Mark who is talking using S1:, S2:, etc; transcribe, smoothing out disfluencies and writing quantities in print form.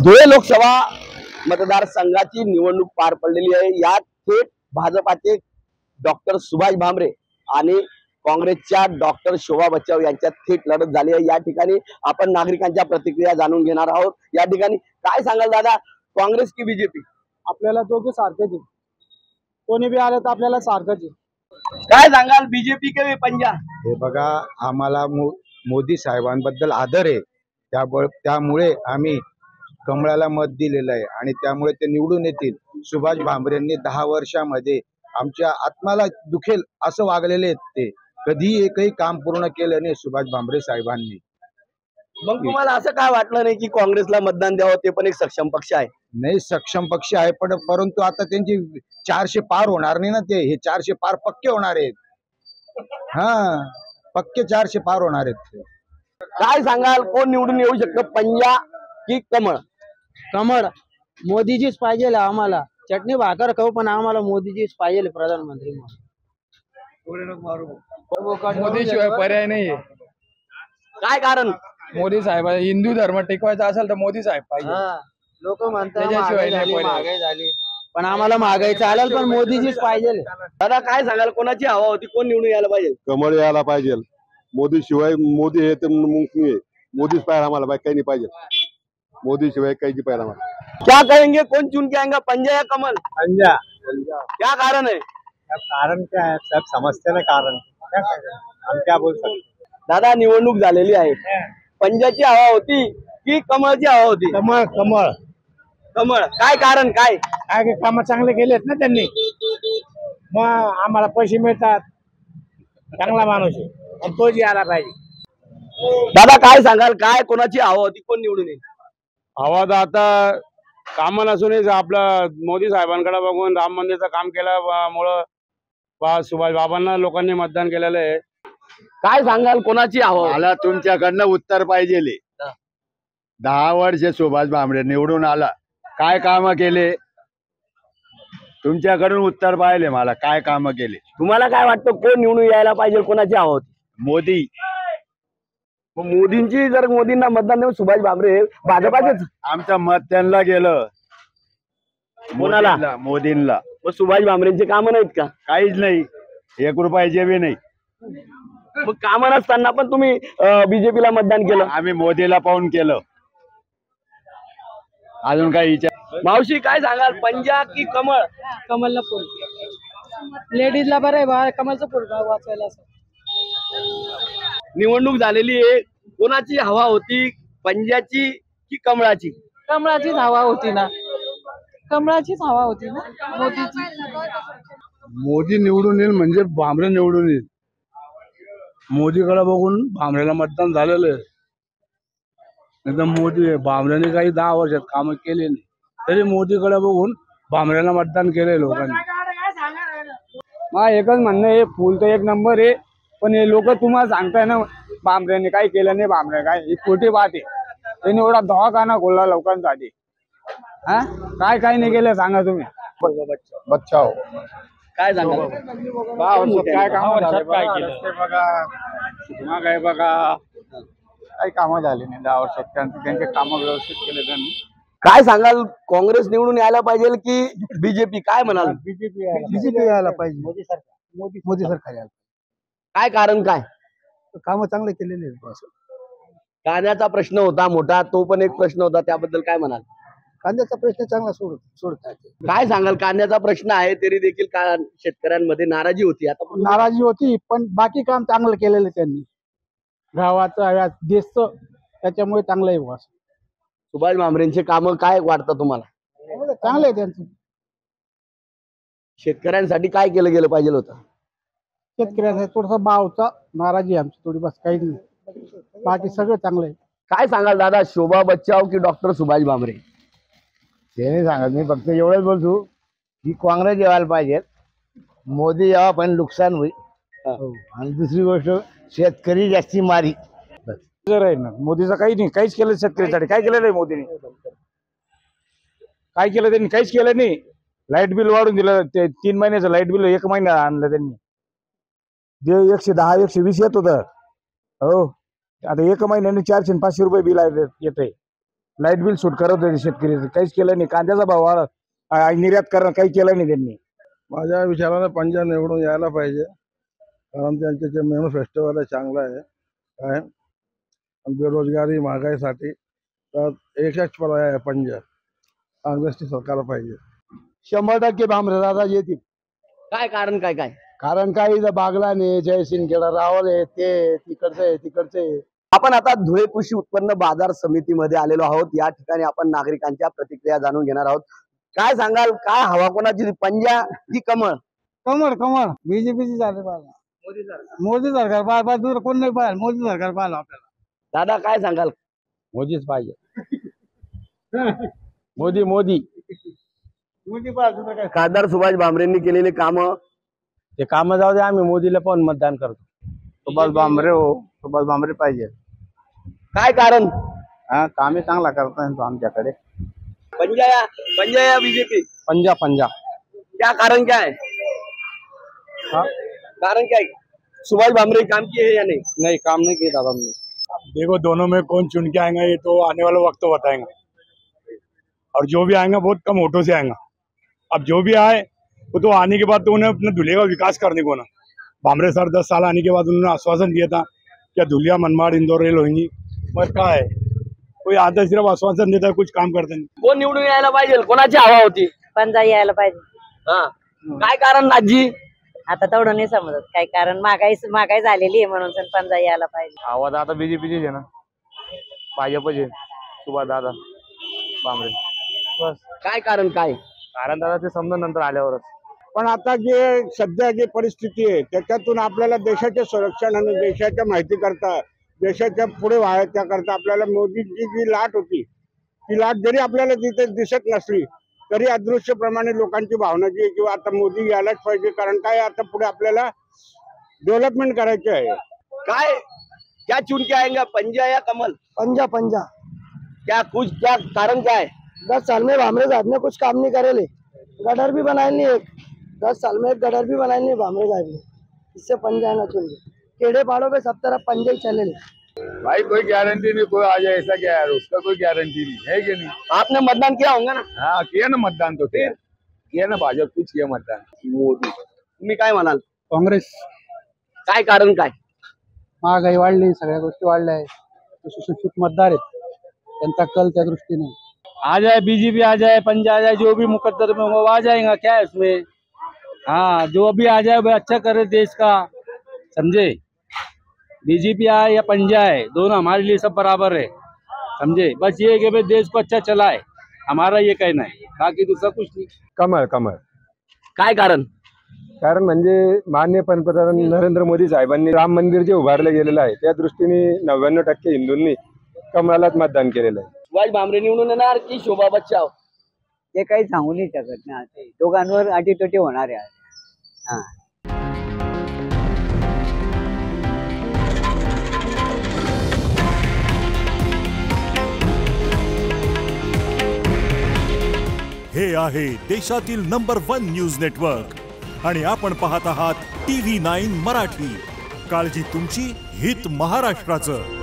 S1: धुळे लोकसभा मतदारसंघाची निवडणूक पार पडलेली आहे। यात थेट भाजपाचे डॉक्टर सुभाष भामरे आणि काँग्रेसच्या डॉक्टर शोभा बच्चाव यांच्यात थेट लढत झाली आहे। या ठिकाणी आपण नागरिकांच्या प्रतिक्रिया जाणून घेणार आहोत। या ठिकाणी काय सांगाल दादा, काँग्रेस की बीजेपी?
S2: आपल्याला दोघे सारखेच आहे, कोणी बी आलं तर आपल्याला सारखंच आहे।
S1: काय सांगाल, बीजेपी के पंजा?
S3: हे बघा, आम्हाला मोदी साहेबांबद्दल आदर आहे, त्यामुळे आम्ही कमळाला मत दिलेलं आहे आणि त्यामुळे ते निवडून येतील। सुभाष भामरेंनी 10 वर्षामध्ये आमच्या आत्माला दुखेल असं वागलेले आहेत। ते कधी एकही काम पूर्ण केलं नाही सुभाष भामरे साहेबांनी।
S1: मग तुम्हाला असं काय वाटलं नाही की काँग्रेसला मतदान द्यावं? ते पण एक सक्षम पक्ष आहे।
S3: नाही, सक्षम पक्ष आहे, परंतु आता त्यांची 400 पार होणार नाही ना। ते हे 400 पार पक्के होणार आहेत। हा, पक्के 400 पार होणार आहेत।
S1: काय सांगाल, कोण निवडून येऊ शकतं, पंजा की कमळ?
S2: कमळ मोदीजीच पाहिजे आम्हाला। चटणी भाकर खाऊ पण आम्हाला मोदीजीच पाहिजे प्रधानमंत्री म्हणून।
S4: मोदी शिवाय पर्याय नाहीये।
S1: काय कारण?
S4: मोदी साहेब, हिंदू धर्म टिकवायचा असेल तर मोदी साहेब पाहिजे।
S2: लोक म्हणतात
S4: त्याच्याशिवाय नाही पर्याय।
S2: महागाई झाली, पण आम्हाला महागाई चालेल पण मोदीजीच पाहिजे।
S1: दादा काय सांगाल, कोणाची हवा होती, कोण निवडून यायला पाहिजे?
S5: कमळ यायला पाहिजे। मोदी शिवाय, मोदी हे तर मुमकिन आहे। मोदीच पाहिजे आम्हाला, बाकी काही नाही पाहिजे। मोदी शिवाय काही नाही पाहिजे आम्हाला।
S1: क्या कहेंगे, कौन चुन के आएगा, पंजा या कमल?
S2: पंजा।
S1: क्या कारण है?
S2: कारण क्या है, सब समझते ना कारण। हम क्या बोल सकते?
S1: दादा निवडणूक झालेली आहे, पंजाची हवा होती की कमळची हवा होती?
S2: कमळ कमळ
S1: कमळ। काय कारण, काय?
S2: काय काम चांगले केलेत ना त्यांनी, मग आम्हाला पैसे मिळतात। चांगला माणूस आहे आणि तोच यायला पाहिजे।
S1: दादा काय सांगाल, काय कोणाची हवा होती, कोण निवडून येईल?
S6: हवा तर आता काम नसूनच आपलं मोदी साहेबांकडे बघून राम मंदिरचं काम केल्यामुळं सुभाष बाबांना लोकांनी मतदान केलेलं आहे।
S1: काय सांगाल, कोणाची हवा?
S5: मला तुमच्याकडनं उत्तर पाहिजे। 10 वर्ष सुभाष भामरे निवडून आला, काय काम केले? तुमच्याकडून उत्तर पाहिले मला, काय काम केले?
S1: तुम्हाला काय वाटतं, कोण निवडून यायला पाहिजे, कोणाची हवा होती?
S5: मोदी।
S1: मग मोदींची, जर मोदींना मतदान देऊन सुभाष भामरे भाजपाचेच?
S5: आमचं मत त्यांना गेलं।
S1: कोणाला?
S5: मोदींना।
S1: मग सुभाष भामरेंचे कामं नाहीत का?
S5: काहीच नाही, 1 रुपयाचे बी नाही।
S1: मग कामं नसताना पण तुम्ही बीजेपीला मतदान केलं?
S5: आम्ही मोदीला पाहून केलं। अजून काही विचार?
S1: मावशी काय सांगाल, पंजा की कमळ?
S2: कमलला फुल, लेडीजला बरं आहे बा, कमलचं फुल वाचायला।
S1: निवडणूक झालेली आहे, कोणाची हवा होती, पंजाची की कमळाची?
S2: कमळाचीच हवा होती ना, कमळाचीच हवा होती ना, मोदीची।
S3: मोदी निवडून येईल म्हणजे भामरे निवडून येईल। मोदीकडे बघून भामरेला मतदान झालेलं आहे। एकदम मोदी, भामरेने काही 10 वर्षात कामं केले नाही, तरी मोदीकडे बघून भामरेला मतदान केले लोकांनी।
S2: मग एकच म्हणणं आहे, फुल तर 1 नंबर आहे, पण हे लोक तुम्हाला सांगताय ना भामरेने काही केलं नाही, भामरे काय, ही खोटी बात आहे। त्यांनी एवढा दवाखाना खोलला लोकांसाठी, हा काय नाही केलं सांगा तुम्ही।
S3: बच्चाव
S1: काय सांगाल?
S2: काय काम झाले बघा,
S3: काय बघा, काही कामं झाली नाही 10 वर्षात। त्यांचे कामं व्यवस्थित केले त्यांनी।
S1: काय सांगाल, काँग्रेस निवडून यायला पाहिजे की बीजेपी? काय म्हणाल?
S2: बीजेपी यायला पाहिजे, मोदी सरकार यायला।
S1: काय कारण, काय
S2: कामं चांगले केलेले आहेत।
S1: कांद्याचा प्रश्न होता मोठा, तो पण एक प्रश्न होता, त्याबद्दल काय म्हणाल?
S2: कांद्याचा प्रश्न चांगला सोडतात।
S1: काय सांगाल, कांद्याचा प्रश्न आहे तरी देखील शेतकऱ्यांमध्ये नाराजी होती, आता
S2: नाराजी होती, पण बाकी काम चांगलं केलेलं त्यांनी, गावाचं देशचं, त्याच्यामुळे चांगलं आहे बस।
S1: सुभाष भामरेंचे काम काय वाटतं तुम्हाला?
S2: चांगलं आहे त्यांचं।
S1: शेतकऱ्यांसाठी काय केलं गेलं पाहिजे होतं?
S2: शेतकऱ्यांसाठी थोडासा भावचा नाराजी आहे आमची थोडी, बस काही नाही, बाकी सगळं चांगलं आहे।
S1: काय सांगाल दादा, शोभा बच्चाव की डॉक्टर सुभाष भामरे?
S3: ते नाही सांगत, मी फक्त एवढंच बोलतो की काँग्रेस यायला पाहिजे। मोदी यावा पण नुकसान होईल, आणि दुसरी गोष्ट शेतकरी जास्ती मारी।
S6: मोदीचं काही नाही, काहीच केलं शेतकऱ्यासाठी। काय केलेलं आहे मोदीने? काय केलं त्यांनी? काहीच केलं नाही। लाईट बिल वाढून दिलं, ते 3 महिन्याचं लाईट बिल 1 महिना आणलं त्यांनी। 110 120 येत होतं, हो आता 1 महिन्याने 400 500 रुपये बिल येत आहे।
S2: लाईट बिल सूट करत होते शेतकरी, काहीच केलं नाही. कांद्याचा भाव निर्यात करणं काही केलं नाही त्यांनी.
S7: माझ्या विचाराने पंजा निवडून यायला पाहिजे, कारण त्यांचे जे मॅनिफेस्टोवर आहे चांगलं आहे काय. आणि बेरोजगारी महागाईसाठी तर एकच पर्याय आहे पंजा, काँग्रेसची सरकार पाहिजे.
S3: 100% भामरे दादा येतील.
S1: काय कारण काय काय
S3: कारण काय इथं बागलाने जयसिंगखेडा रावले ते तिकडचे.
S1: आपण आता धुळे कृषी उत्पन्न बाजार समितीमध्ये आलेलो आहोत. या ठिकाणी आपण नागरिकांच्या प्रतिक्रिया जाणून घेणार आहोत. काय सांगाल, काय हवा कोणाची, पंजा की कमळ?
S2: कमळ बीजेपीची झाली पाहिजे. मोदी सरकार पाहिजे, दूर कोण नाही पाहिजे, मोदी सरकार पाहिजे आपल्याला.
S1: दादा काय सांगाल?
S6: मोदीच पाहिजे. मोदी
S2: पाहिजे.
S1: खासदार सुभाष भामरेंनी केलेले काम,
S6: ते काम जाऊ दे, आम्ही मोदीला पण मतदान करतो.
S2: सुभाष भामरे पाहिजे.
S1: काय कारण?
S2: कामे चांगला करताय तो आमच्याकडे.
S1: पंजा या बीजेपी?
S6: पंजा
S1: क्या कारण क्या है? कारण क्या है? सुभाष भामरे काम किए हैं या नहीं?
S6: काम नहीं किया दादा हमने.
S8: देखो दोनों में कौन चुन के आएगा ये तो आने वाला वक्त तो बताएंगे, और जो भी आएगा बहुत कम वोटों से आएगा. अब जो भी आए वो तो आने के बाद तो उन्हें अपने धुले का विकास करने को ना. भामरे सर 10 साल आने के बाद उन्होंने आश्वासन दिया था क्या धुलिया मनमाड़ इंदौर रेल होंगी, पर क्या है, कोई आता सिर्फ आश्वासन देता है, कुछ काम करते नहीं.
S1: कोण निवडून यायला पाहिजे, कोणाची हवा होती?
S9: पंजा यायला पाहिजे.
S1: हा, काय कारण नाजी?
S9: आता तेवढं नाही समजत काय कारण, महागाई झालेली आहे म्हणून पंजा यायला पाहिजे.
S6: आवाज आता बीजेपीचीच आहे ना, भाजपचे सुभाष दादा भामरे. बस
S1: काय कारण काय?
S6: कारण दादा ते समजा नंतर आल्यावरच.
S2: पण आता जे सध्या जी परिस्थिती आहे त्याच्यातून आपल्याला देशाचे संरक्षण आणि देशाच्या माहिती करता, देशाच्या पुढे व्हायच्या करता आपल्याला मोदीची जी लाट होती, ती लाट जरी आपल्याला तिथे दिसत नसली तरी अदृश्यप्रमाणे लोकांची भावना जी आहे किंवा आता मोदी यायलाच पाहिजे. कारण काय, आता पुढे आपल्याला डेव्हलपमेंट करायची आहे.
S1: काय क्या चुन के आएगा, पंजा या कमल?
S2: पंजा
S1: क्या कारण क्या है?
S2: 10 साल में भामरे साहब ने कुछ काम नहीं करे, गटर भी बनाए नहीं, 10 साल में एक गटर भी बनाए नहीं भामरे साहब ने. इससे पंजा ना चुन केड़े पहाड़ों पे सब तरफ पंजे ही चले.
S3: भाई कोई गारंटी नहीं, कोई आ जाए ऐसा क्या है, उसका कोई गारंटी नहीं है कि नहीं.
S1: आपने मतदान किया होगा ना?
S3: हाँ किया ना मतदान, तो किया ना, भाजप कुछ किया मतदान.
S1: मोदी. तुम्ही काय म्हणाल?
S2: काँग्रेस.
S1: काय कारण काय?
S2: महागाई वाढली, सगळ्या गोष्टी वाढल्या आहेत, सुशिक्षित मतदार आहेत, त्यांचा कल त्या दृष्टीने.
S6: आ जाए बीजेपी, आ जाए पंजा आ जाए, जो भी मुकद्दर में वो आ जाएगा, क्या है उसमें. हाँ, जो भी आ जाए वो अच्छा करे देश का, समझे. बीजेपी आए या पंजा है, दोनों हमारे लिए सब बराबर है, समझे. बस ये है कि भाई देश को अच्छा चलाए, हमारा ये कहना है, बाकी दूसरा कुछ नहीं.
S3: कमळ.
S1: काय कारण?
S3: कारण म्हणजे माननीय पंतप्रधान नरेंद्र मोदी साहेबांनी राम मंदिर जे उभारलं गेलेलं आहे त्या दृष्टीने 99% हिंदूंनी कमळालाच मतदान केलेलं आहे.
S1: सुभाष भामरे निवडून येणार की शोभा बच्चाव?
S2: ते काही सांगू नाही शकत ना, दोघांवर अटीतटी होणार आहे. हा,
S10: हे आहे देशातील नंबर 1 न्यूज नेटवर्क आणि आपण पाहत आहात TV9 मराठी. काळजी तुमची, हित महाराष्ट्राचं.